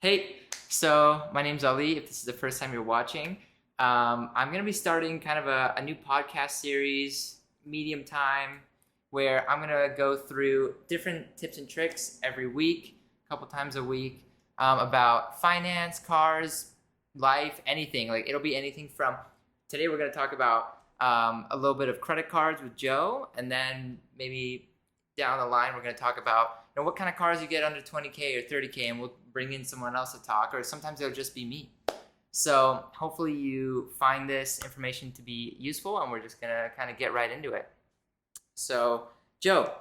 Hey, so my name's Ali. If this is the first time you're watching, I'm going to be starting kind of a new podcast series, medium time, where I'm going to go through different tips and tricks every week, a couple times a week, about finance, cars, life, anything. Like it'll be anything from today we're going to talk about a little bit of credit cards with Joe, and then maybe down the line we're going to talk about what kind of cars you get under 20K or 30K, and we'll bring in someone else to talk, or sometimes it'll just be me. So hopefully you find this information to be useful, and we're just going to kind of get right into it. So Joe,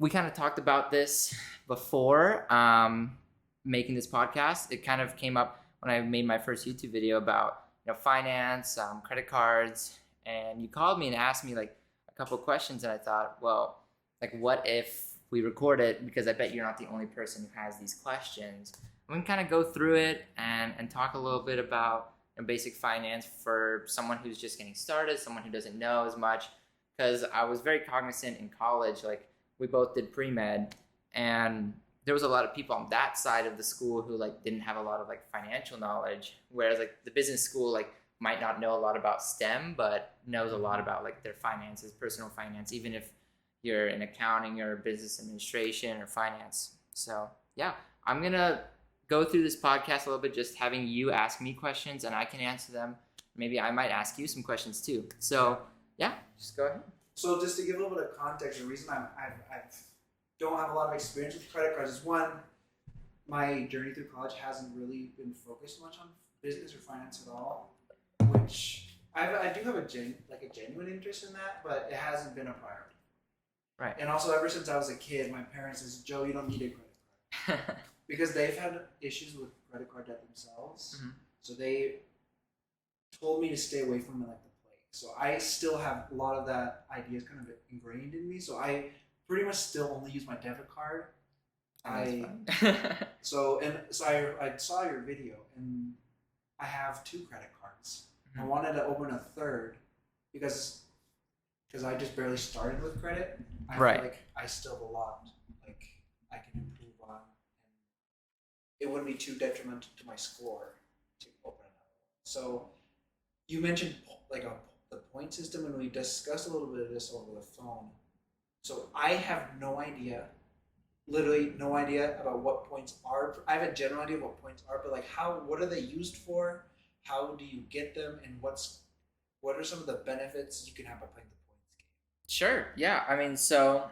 we kind of talked about this before making this podcast. It kind of came up when I made my first YouTube video about finance, credit cards, and you called me and asked me like a couple of questions, and I thought, well, like what if we record it, because I bet you're not the only person who has these questions. We can kind of go through it and talk a little bit about basic finance for someone who's just getting started, someone who doesn't know as much. Because I was very cognizant in college, like we both did pre-med, and there was a lot of people on that side of the school who like didn't have a lot of like financial knowledge, whereas like the business school like might not know a lot about STEM, but knows a lot about like their finances, personal finance, even if you're in accounting or business administration or finance. So yeah, I'm gonna go through this podcast a little bit, just having you ask me questions and I can answer them. Maybe I might ask you some questions too. So yeah, just go ahead. So just to give a little bit of context, the reason I don't have a lot of experience with credit cards is one, my journey through college hasn't really been focused much on business or finance at all, which I do have a genuine interest in that, but it hasn't been a priority. Right. And also, ever since I was a kid, my parents says, Joe, you don't need a credit card. Because they've had issues with credit card debt themselves. Mm-hmm. So they told me to stay away from it like the plague. So I still have a lot of that ideas kind of ingrained in me. So I pretty much still only use my debit card. I saw your video, and I have 2 credit cards. Mm-hmm. I wanted to open a third because I just barely started with credit. I feel like I still have a lot like I can improve on, and it wouldn't be too detrimental to my score to open another one. So you mentioned like the point system, and we discussed a little bit of this over the phone. So I have no idea, literally no idea about what points are. I have a general idea of what points are, but like what are they used for? How do you get them, and what are some of the benefits you can have by playing the points game? Sure. Yeah. I mean, so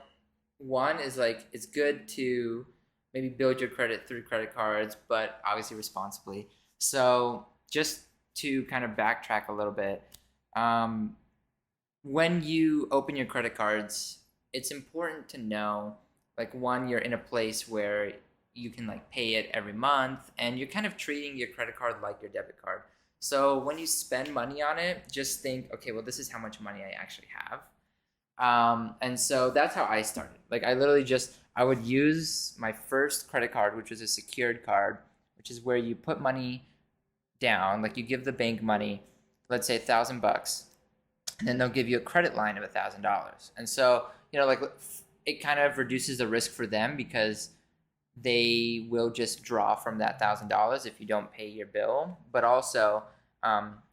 one is like it's good to maybe build your credit through credit cards, but obviously responsibly. So just to kind of backtrack a little bit, when you open your credit cards, it's important to know, like, one, you're in a place where you can like pay it every month, and you're kind of treating your credit card like your debit card. So when you spend money on it, just think, okay, well, this is how much money I actually have. And so that's how I started. Like I would use my first credit card, which was a secured card, which is where you put money down, like you give the bank money, let's say $1,000, and then they'll give you a credit line of $1,000. And so, like it kind of reduces the risk for them, because they will just draw from that $1,000 if you don't pay your bill. But also,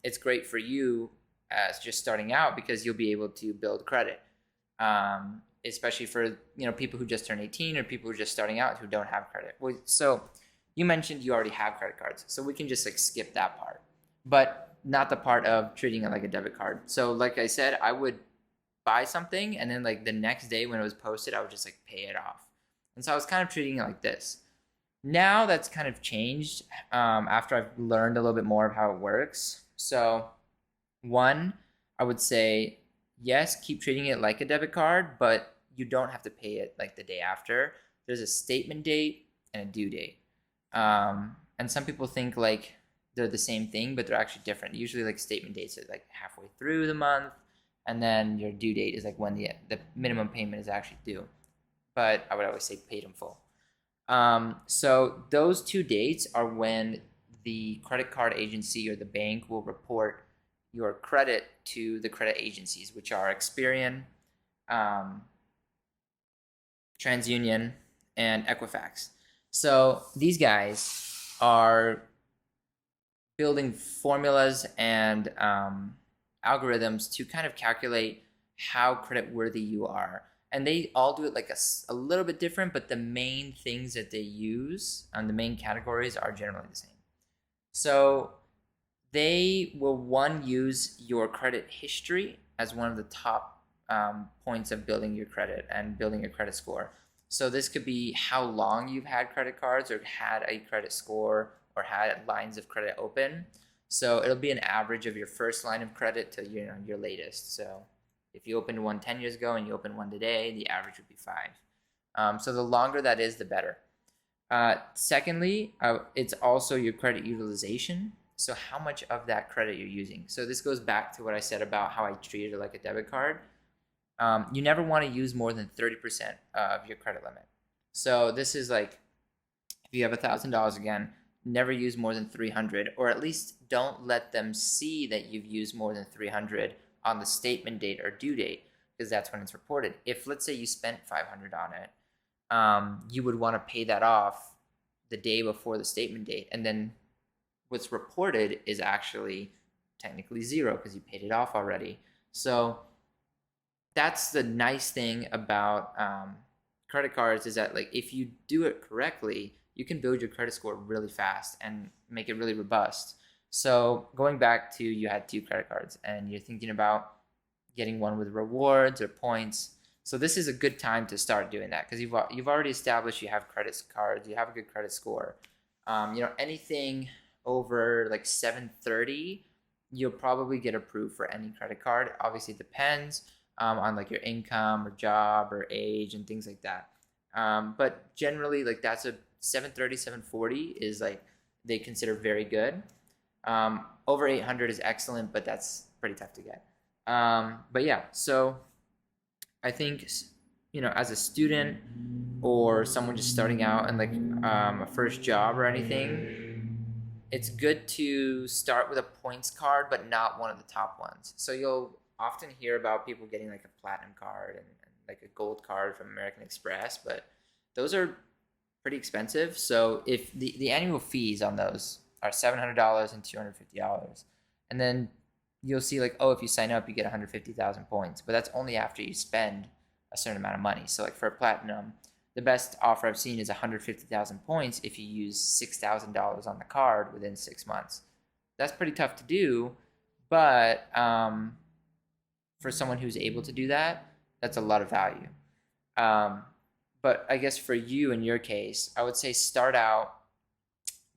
it's great for you as just starting out, because you'll be able to build credit, especially for people who just turned 18 or people who are just starting out who don't have credit. So you mentioned you already have credit cards, so we can just like skip that part, but not the part of treating it like a debit card. So like I said, I would buy something, and then like the next day when it was posted, I would just like pay it off. And so I was kind of treating it like this. Now that's kind of changed after I've learned a little bit more of how it works. So one, I would say, yes, keep treating it like a debit card, but you don't have to pay it like the day after. There's a statement date and a due date. And some people think like they're the same thing, but they're actually different. Usually like statement dates are like halfway through the month, and then your due date is like when the minimum payment is actually due. But I would always say paid in full. So those 2 dates are when the credit card agency or the bank will report your credit to the credit agencies, which are Experian, TransUnion, and Equifax. So these guys are building formulas and algorithms to kind of calculate how credit worthy you are. And they all do it like a little bit different, but the main things that they use and the main categories are generally the same. So they will, one, use your credit history as one of the top points of building your credit and building a credit score. So this could be how long you've had credit cards or had a credit score or had lines of credit open. So it'll be an average of your first line of credit to your latest. So if you opened one 10 years ago and you opened one today, the average would be 5. So the longer that is, the better. Secondly, it's also your credit utilization. So how much of that credit you're using. So this goes back to what I said about how I treat it like a debit card. You never want to use more than 30% of your credit limit. So this is like, if you have $1,000 again, never use more than 300, or at least don't let them see that you've used more than 300 on the statement date or due date, because that's when it's reported. If, let's say, you spent 500 on it, you would want to pay that off the day before the statement date, and then what's reported is actually technically zero because you paid it off already. So that's the nice thing about credit cards, is that like if you do it correctly, you can build your credit score really fast and make it really robust. So going back to, you had 2 credit cards and you're thinking about getting one with rewards or points. So this is a good time to start doing that, because you've already established you have credit cards, you have a good credit score. Anything over like 730, you'll probably get approved for any credit card. Obviously it depends on like your income or job or age and things like that. But generally, like that's a 730, 740 is like they consider very good. Over 800 is excellent, but that's pretty tough to get. But yeah, so I think, as a student or someone just starting out and like a first job or anything, it's good to start with a points card, but not one of the top ones. So you'll often hear about people getting like a platinum card and like a gold card from American Express, but those are pretty expensive. So if the annual fees on those are $700 and $250, and then you'll see like, oh, if you sign up, you get 150,000 points, but that's only after you spend a certain amount of money. So like for a platinum, the best offer I've seen is 150,000 points if you use $6,000 on the card within 6 months. That's pretty tough to do, but for someone who's able to do that, that's a lot of value. But I guess for you, in your case, I would say start out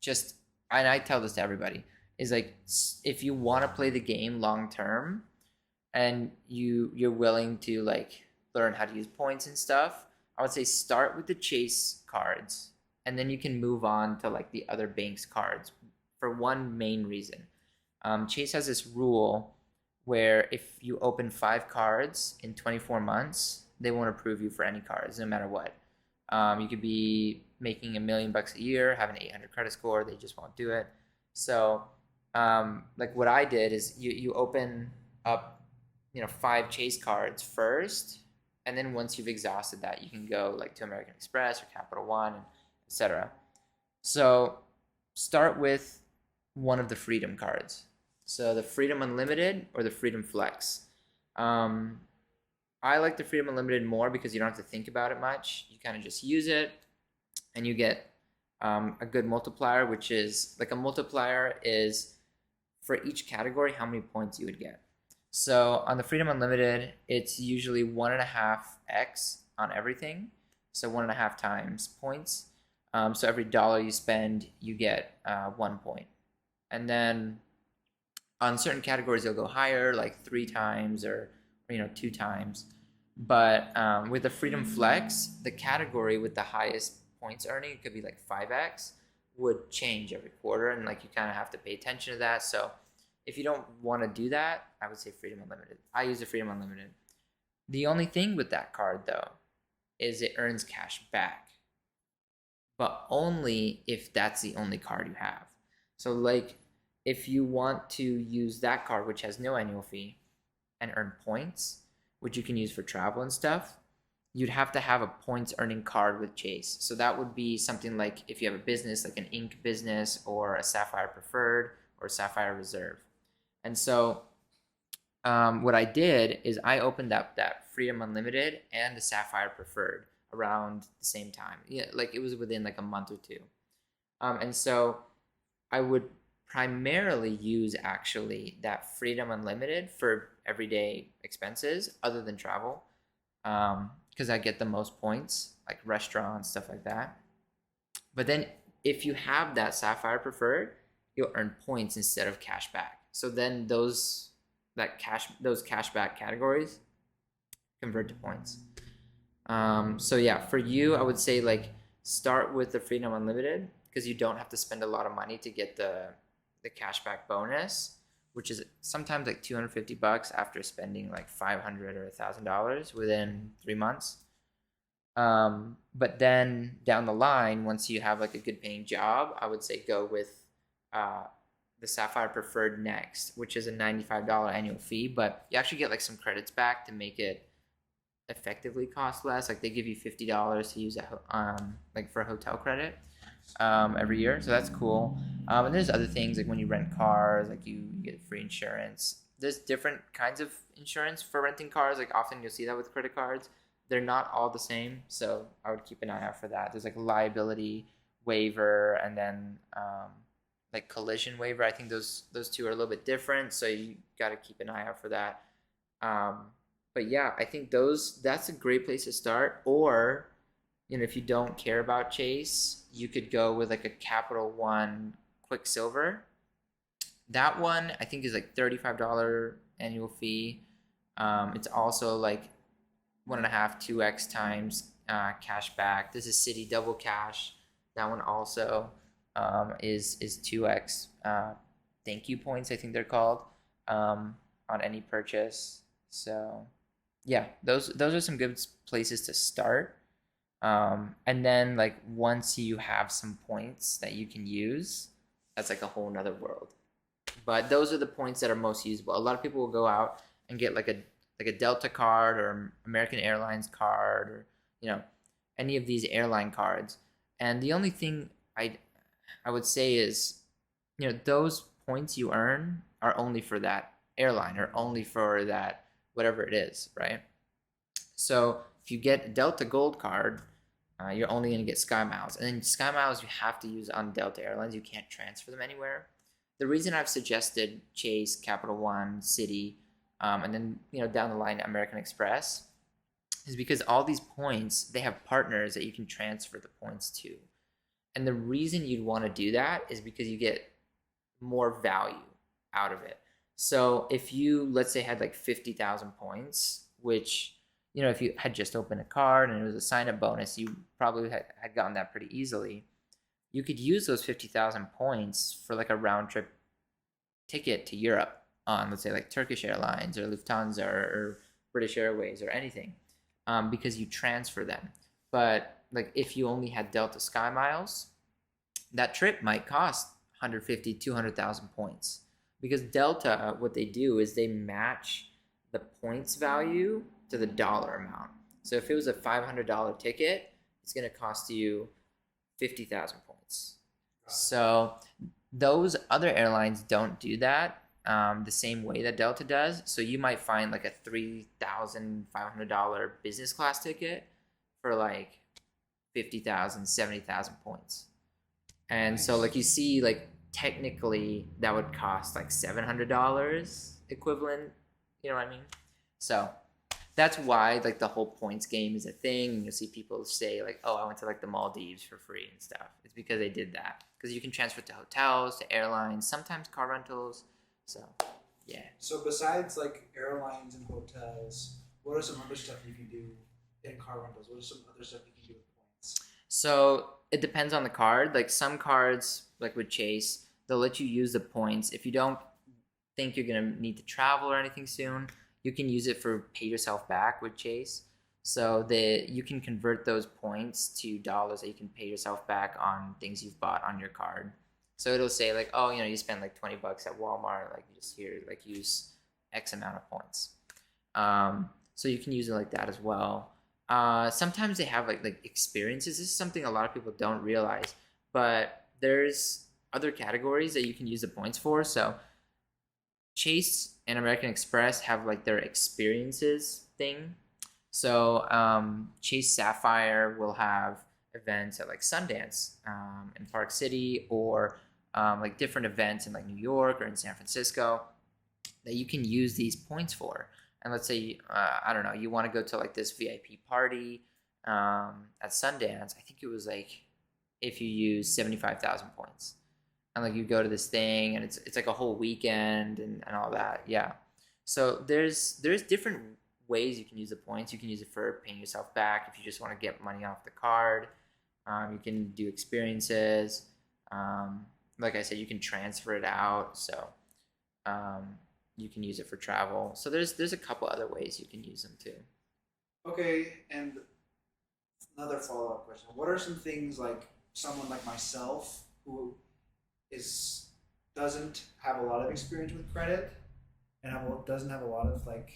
just, and I tell this to everybody, is like, if you want to play the game long term and you're willing to like learn how to use points and stuff, I would say start with the Chase cards, and then you can move on to like the other banks' cards for one main reason. Chase has this rule where if you open 5 cards in 24 months, they won't approve you for any cards, no matter what. You could be making $1 million a year, have an 800 credit score, they just won't do it. So, like what I did is you open up, 5 Chase cards first, and then once you've exhausted that, you can go like to American Express or Capital One, etc. So start with one of the Freedom cards. So the Freedom Unlimited or the Freedom Flex. I like the Freedom Unlimited more because you don't have to think about it much. You kind of just use it, and you get a good multiplier, which is like, a multiplier is for each category how many points you would get. So on the Freedom Unlimited, it's usually 1.5x on everything. So 1.5 times points. So every dollar you spend, you get 1 point. And then on certain categories, you'll go higher, like 3 times or 2 times. But with the Freedom Flex, the category with the highest points earning, it could be like 5x, would change every quarter, and like you kind of have to pay attention to that. So if you don't want to do that, I would say Freedom Unlimited. I use the Freedom Unlimited. The only thing with that card, though, is it earns cash back, but only if that's the only card you have. So like, if you want to use that card, which has no annual fee, and earn points, which you can use for travel and stuff, you'd have to have a points earning card with Chase. So that would be something like if you have a business, like an Ink business or a Sapphire Preferred or Sapphire Reserve. And so what I did is I opened up that Freedom Unlimited and the Sapphire Preferred around the same time. Yeah, like it was within like a month or two. And so I would primarily use actually that Freedom Unlimited for everyday expenses other than travel, because I get the most points, like restaurants, stuff like that. But then if you have that Sapphire Preferred, you'll earn points instead of cash back. So then those cashback categories convert to points. So yeah, for you, I would say like start with the Freedom Unlimited because you don't have to spend a lot of money to get the cashback bonus, which is sometimes like $250 after spending like $500 or $1,000 within 3 months. But then down the line, once you have like a good paying job, I would say go with the Sapphire Preferred next, which is a $95 annual fee, but you actually get like some credits back to make it effectively cost less. Like they give you $50 to use it like for hotel credit every year, so that's cool. And there's other things like when you rent cars, like you get free insurance. There's different kinds of insurance for renting cars. Like often you'll see that with credit cards. They're not all the same, so I would keep an eye out for that. There's like a liability waiver and then like collision waiver. I think those two are a little bit different, so you got to keep an eye out for that. But yeah, I think that's a great place to start. Or if you don't care about Chase, you could go with like a Capital One Quicksilver. That one I think is like $35 annual fee. It's also like 1.5, 2x times cash back. This is City Double Cash. That one also is 2x thank you points, I think they're called, on any purchase. So yeah, those are some good places to start. And then like once you have some points that you can use, that's like a whole nother world. But those are the points that are most usable. A lot of people will go out and get like a Delta card or American Airlines card or any of these airline cards. And the only thing I would say is those points you earn are only for that airline or only for that whatever it is, right? So if you get a Delta Gold card, you're only going to get Sky Miles. And then Sky Miles you have to use on Delta Airlines. You can't transfer them anywhere. The reason I've suggested Chase, Capital One, Citi, and then down the line American Express is because all these points, they have partners that you can transfer the points to. And the reason you'd want to do that is because you get more value out of it. So if you, let's say, had like 50,000 points, which, if you had just opened a card and it was a sign-up bonus, you probably had gotten that pretty easily. You could use those 50,000 points for like a round-trip ticket to Europe on, let's say, like Turkish Airlines or Lufthansa or British Airways or anything, because you transfer them. But like if you only had Delta Sky Miles, that trip might cost 150, 200,000 points. Because Delta, what they do is they match the points value to the dollar amount. So if it was a $500 ticket, it's going to cost you 50,000 points. So those other airlines don't do that the same way that Delta does. So you might find like a $3,500 business class ticket for like 50,000, 70,000 points. And so like you see, like technically that would cost like $700 equivalent, you know what I mean? So that's why like the whole points game is a thing. And you'll see people say like, oh, I went to like the Maldives for free and stuff. It's because they did that. Because you can transfer to hotels, to airlines, sometimes car rentals. So yeah. So besides like airlines and hotels, what are some other stuff you can do in car rentals? What are some other stuff you can do with points? So it depends on the card. Like some cards, like with Chase, they'll let you use the points. If you don't think you're going to need to travel or anything soon, you can use it for pay yourself back with Chase. So you can convert those points to dollars that you can pay yourself back on things you've bought on your card. So it'll say like, oh, you spend like $20 at Walmart, like you just here, like use X amount of points. So you can use it like that as well. Sometimes they have like experiences. This is something a lot of people don't realize, but there's other categories that you can use the points for. So Chase and American Express have like their experiences thing. So Chase Sapphire will have events at like Sundance in Park City, or like different events in like New York or in San Francisco that you can use these points for. And let's say I don't know, you want to go to like this VIP party at Sundance. I think it was like if you use 75,000 points, and like you go to this thing, and it's like a whole weekend and all that. Yeah. So there's different ways you can use the points. You can use it for paying yourself back if you just want to get money off the card. You can do experiences. Like I said, you can transfer it out. So you can use it for travel. So there's a couple other ways you can use them too. Okay, and another follow-up question. What are some things like someone like myself who is doesn't have a lot of experience with credit and doesn't have a lot of like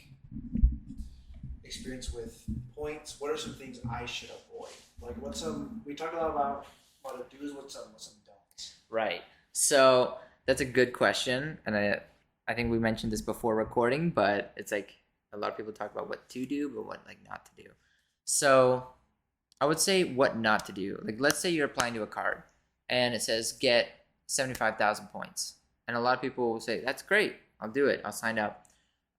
experience with points? What are some things I should avoid? Like what's some we talked a lot about what to do, what's some don'ts. Right. So that's a good question, and I think we mentioned this before recording, but it's like a lot of people talk about what to do, but what like not to do. So I would say what not to do. Like let's say you're applying to a card and it says get 75,000 points. And a lot of people will say, that's great. I'll do it. I'll sign up.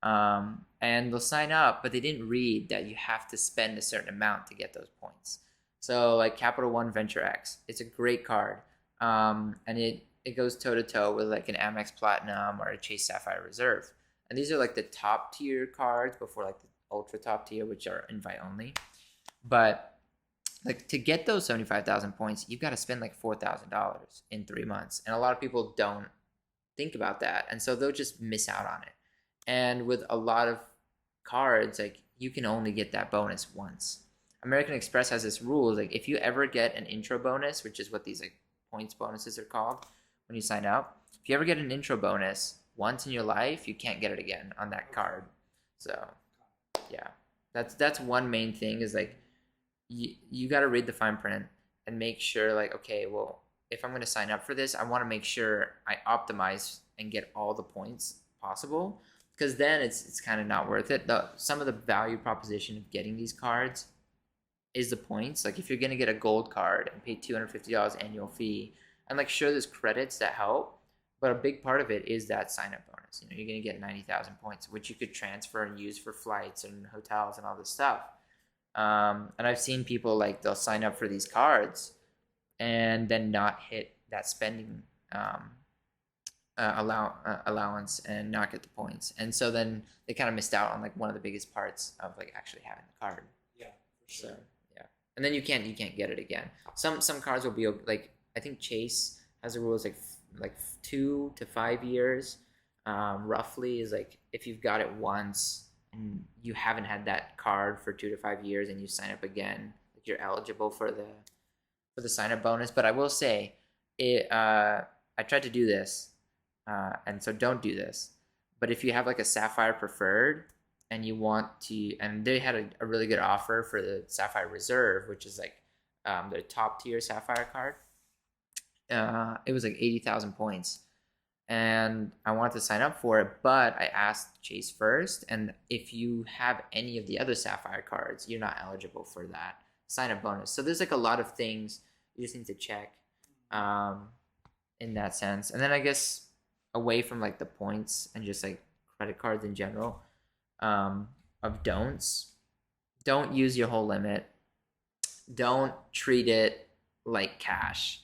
And they'll sign up, but they didn't read that you have to spend a certain amount to get those points. So like Capital One Venture X, it's a great card. And it goes toe to toe with like an Amex Platinum or a Chase Sapphire Reserve. And these are like the top tier cards before like the ultra top tier, which are invite only. But like to get those 75,000 points, you've got to spend like $4,000 in 3 months. And a lot of people don't think about that. And so they'll just miss out on it. And with a lot of cards, like you can only get that bonus once. American Express has this rule, like if you ever get an intro bonus, which is what these like points bonuses are called when you sign up, if you ever get an intro bonus once in your life, you can't get it again on that card. So yeah, that's one main thing is like you got to read the fine print and make sure like, okay, well, if I'm going to sign up for this, I want to make sure I optimize and get all the points possible, because then it's kind of not worth it. Some of the value proposition of getting these cards is the points. Like if you're going to get a gold card and pay $250 annual fee, and like sure there's credits that help, but a big part of it is that sign up bonus. You know, you're going to get 90,000 points, which you could transfer and use for flights and hotels and all this stuff. And I've seen people like they'll sign up for these cards and then not hit that spending allowance and not get the points, and so then they kind of missed out on like one of the biggest parts of like actually having the card. Yeah, for sure. So yeah, and then you can't get it again. Some cards will be like, I think Chase has a rule is like 2 to 5 years, roughly, is like if you've got it once and you haven't had that card for 2 to 5 years and you sign up again, like you're eligible for the sign up bonus. But I will say it. I tried to do this, and so don't do this. But if you have like a Sapphire Preferred and you want to, and they had a really good offer for the Sapphire Reserve, which is like the top tier Sapphire card. It was like 80,000 points. And I wanted to sign up for it, but I asked Chase first, and if you have any of the other Sapphire cards, you're not eligible for that sign-up bonus. So there's like a lot of things you just need to check in that sense. And then I guess away from like the points and just like credit cards in general, of don'ts, don't use your whole limit. Don't treat it like cash.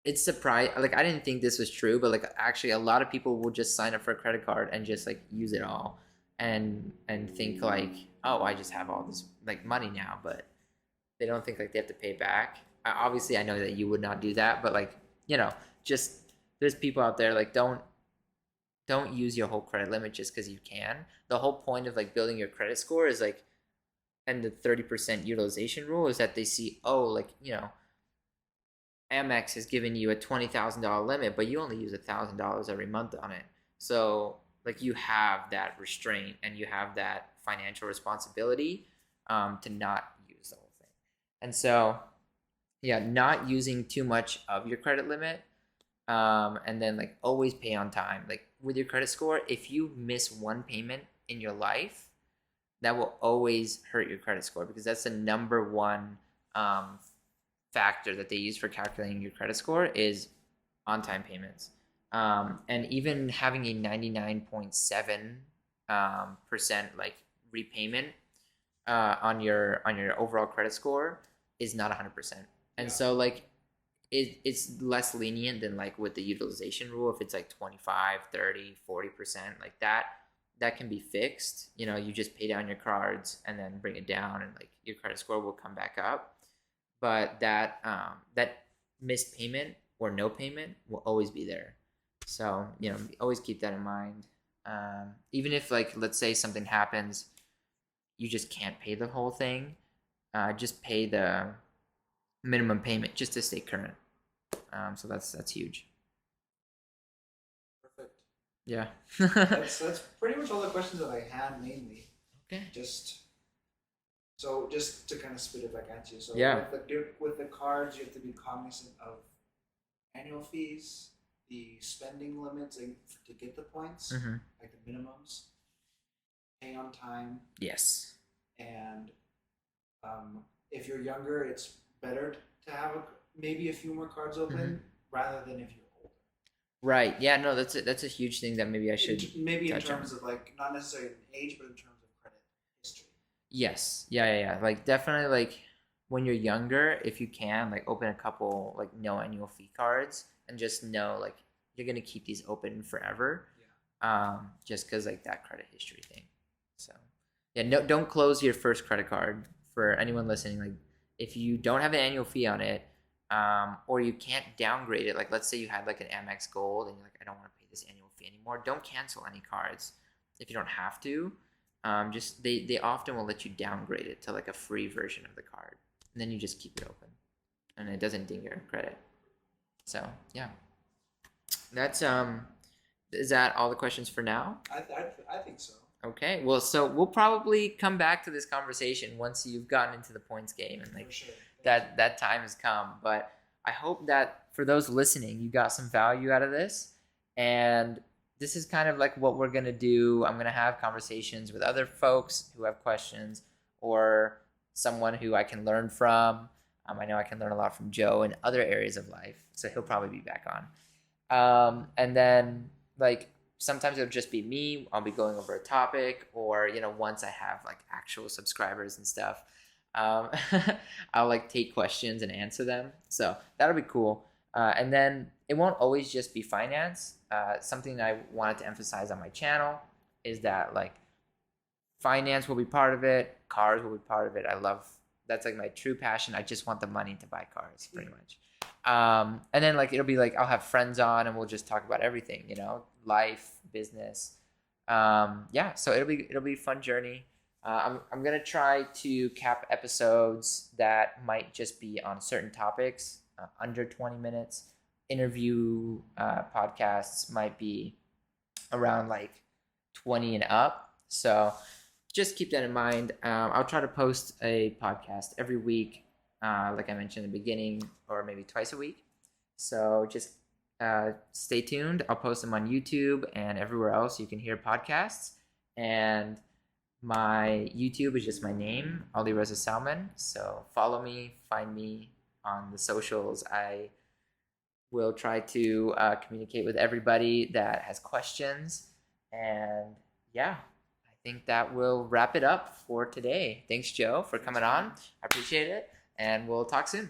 It's surprising. Like I didn't think this was true, but like actually a lot of people will just sign up for a credit card and just like use it all and think like, oh, I just have all this like money now, but they don't think like they have to pay back. Obviously I know that you would not do that, but like, you know, just there's people out there like don't use your whole credit limit just because you can. The whole point of like building your credit score is like, and the 30% utilization rule is that they see, oh, like, you know, Amex has given you a $20,000 limit, but you only use $1,000 every month on it. So like you have that restraint and you have that financial responsibility to not use the whole thing. And so, yeah, not using too much of your credit limit, and then like always pay on time. Like with your credit score, if you miss one payment in your life, that will always hurt your credit score, because that's the number one factor that they use for calculating your credit score is on-time payments. And even having a 99.7% like repayment on your overall credit score is not 100%. And so like it's less lenient than like with the utilization rule. If it's like 25, 30, 40%, like that can be fixed. You know, you just pay down your cards and then bring it down, and like your credit score will come back up. But that missed payment or no payment will always be there. So, you know, always keep that in mind. Even if like, let's say something happens, you just can't pay the whole thing, just pay the minimum payment just to stay current. So that's huge. Perfect. Yeah. That's pretty much all the questions that I had mainly. Okay. Just to kind of spit it back at you. So yeah. with the cards, you have to be cognizant of annual fees, the spending limits to get the points, like the minimums, pay on time. Yes. And if you're younger, it's better to have maybe a few more cards open rather than if you're older. Right. Yeah. No, that's a huge thing that maybe I should maybe in terms of like not necessarily age, but in terms of credit history. Yes. Yeah. Like definitely like when you're younger, if you can, like open a couple like no annual fee cards and just know like you're gonna keep these open forever. Yeah. Just because like that credit history thing. So yeah, no, don't close your first credit card. For anyone listening, like if you don't have an annual fee on it, or you can't downgrade it, like let's say you had like an Amex Gold and you're like, I don't want to pay this annual fee anymore. Don't cancel any cards if you don't have to. Just they often will let you downgrade it to like a free version of the card, and then you just keep it open, and it doesn't ding your credit. So yeah, that's is that all the questions for now? I think so. Okay, well, so we'll probably come back to this conversation once you've gotten into the points game and like that time has come. But I hope that for those listening, you got some value out of this. And this is kind of like what we're gonna do. I'm gonna have conversations with other folks who have questions, or someone who I can learn from. I know I can learn a lot from Joe in other areas of life, so he'll probably be back on. And then like sometimes it'll just be me. I'll be going over a topic, or you know, once I have like actual subscribers and stuff, I'll like take questions and answer them. So that'll be cool. And then it won't always just be finance. Something I wanted to emphasize on my channel is that like finance will be part of it. Cars will be part of it. That's like my true passion. I just want the money to buy cars, pretty much. And then like it'll be like I'll have friends on and we'll just talk about everything, you know, life, business. Yeah, so it'll be a fun journey. I'm gonna try to cap episodes that might just be on certain topics, under 20 minutes. Interview podcasts might be around like 20 and up. So just keep that in mind. I'll try to post a podcast every week, like I mentioned in the beginning, or maybe twice a week. So just stay tuned. I'll post them on YouTube and everywhere else you can hear podcasts. And my YouTube is just my name, Ali Reza Salman. So follow me, find me on the socials. I will try to communicate with everybody that has questions. And yeah, I think that will wrap it up for today. Thanks, Joe, for coming on. I appreciate it. And we'll talk soon.